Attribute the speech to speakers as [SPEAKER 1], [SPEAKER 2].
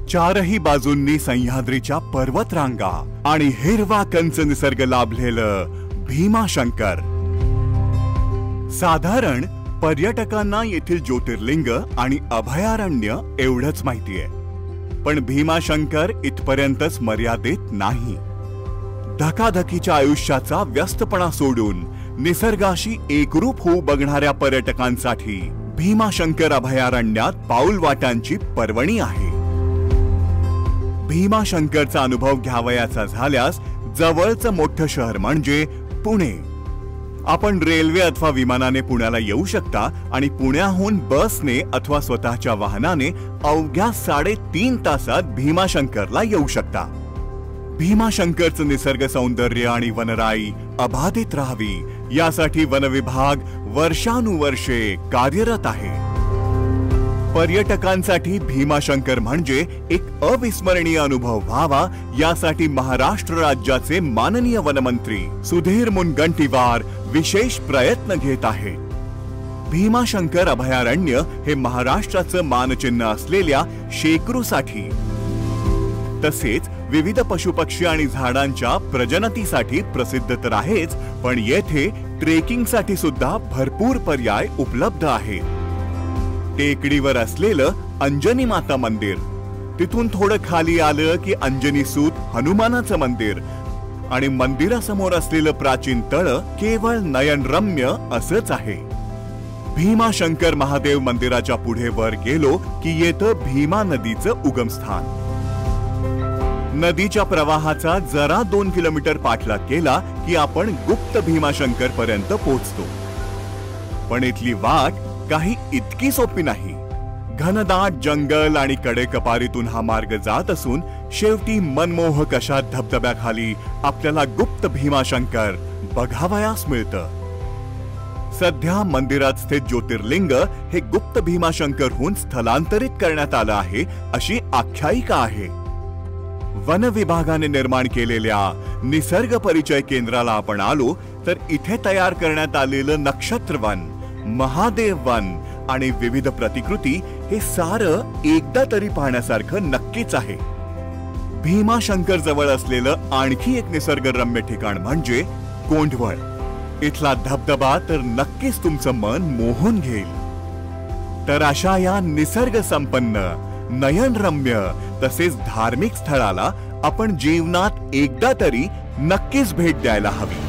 [SPEAKER 1] चारही बाजूंनी सह्याद्रीच्या पर्वतरांगा आणि हिरवा कंच निसर्ग लाभलेलं भीमाशंकर. साधारण पर्यटकांना येथील ज्योतिर्लिंग आणि अभयारण्य एवढंच माहितीये, पण भीमाशंकर इथपर्यंतच मर्यादित नाही. धकाधकीच्या आयुष्याचा व्यस्तपणा सोडून निसर्गाशी एकरूप होऊ बघणाऱ्या पर्यटकांसाठी भीमाशंकर अभयारण्यात पाऊलवाटांची पर्वणी आहे. भीमाशंकरचा अनुभव घ्यावयाचा झाल्यास जवळचं मोठं शहर म्हणजे पुणे. आपण रेल्वे अथवा विमानाने पुण्याला येऊ शकता आणि पुण्याहून बसने अथवा स्वतःच्या वाहनाने अवघ्या 3.5 तासात भीमाशंकरला येऊ शकता. भीमाशंकरचं निसर्ग सौंदर्य आणि वनराई अबाधित राहावी यासाठी वनविभाग वर्षानुवर्षे कार्यरत आहे. पर्यटकांसाठी भीमाशंकर म्हणजे एक अविस्मरणीय अनुभव व्हावा यासाठी महाराष्ट्र राज्याचे माननीय वनमंत्री सुधीर मुनगंटीवार विशेष प्रयत्न घेत आहेत. भीमाशंकर अभयारण्य हे महाराष्ट्राचं मानचिन्ह असलेल्या शेकरूसाठी तसेच विविध पशुपक्षी आणि झाडांच्या प्रजनतीसाठी प्रसिद्ध तर आहेच, पण येथे ट्रेकिंगसाठी सुद्धा भरपूर पर्याय उपलब्ध आहेत. टेकडीवर असलेलं अंजनी माता मंदिर, तिथून थोडं खाली आलं की अंजनी सूत हनुमानाचं मंदिर आणि मंदिरासमोर असलेलं प्राचीन तळ केवळ नयनरम्य असंच आहे. भीमाशंकर महादेव मंदिराच्या पुढे वर गेलो की येतं भीमा नदीचं उगमस्थान. नदीच्या प्रवाहाचा जरा 2 किलोमीटर पाठलाग केला की आपण गुप्त भीमाशंकर पर्यंत पोहोचतो. पण इथली वाट काही इतकी सोपी नाही. घनदाट जंगल आणि कडेकपारीतून हा मार्ग जात असून शेवटी मनमोहक अशा धबधब्याखाली आपल्याला गुप्त भीमाशंकर बघावयास मिळतं. सध्या मंदिरात स्थित ज्योतिर्लिंग हे गुप्त भीमाशंकरहून स्थलांतरित करण्यात आलं आहे अशी आख्यायिका आहे. वन विभागाने निर्माण केलेल्या निसर्ग परिचय केंद्राला आपण आलो तर इथे तयार करण्यात आलेलं नक्षत्रवन, महादेव वन आणि विविध प्रतिकृती हे सारं एकदा तरी पाहण्यासारखं नक्कीच आहे. भीमाशंकर जवळ असलेलं आणखी एक निसर्गरम्य ठिकाण म्हणजे कोंढवळ. इथला धबधबा तर नक्कीच तुमचं मन मोहून घेईल. तर अशा या निसर्ग संपन्न, नयनरम्य तसेच धार्मिक स्थळाला आपण जीवनात एकदा तरी नक्कीच भेट द्यायला हवी.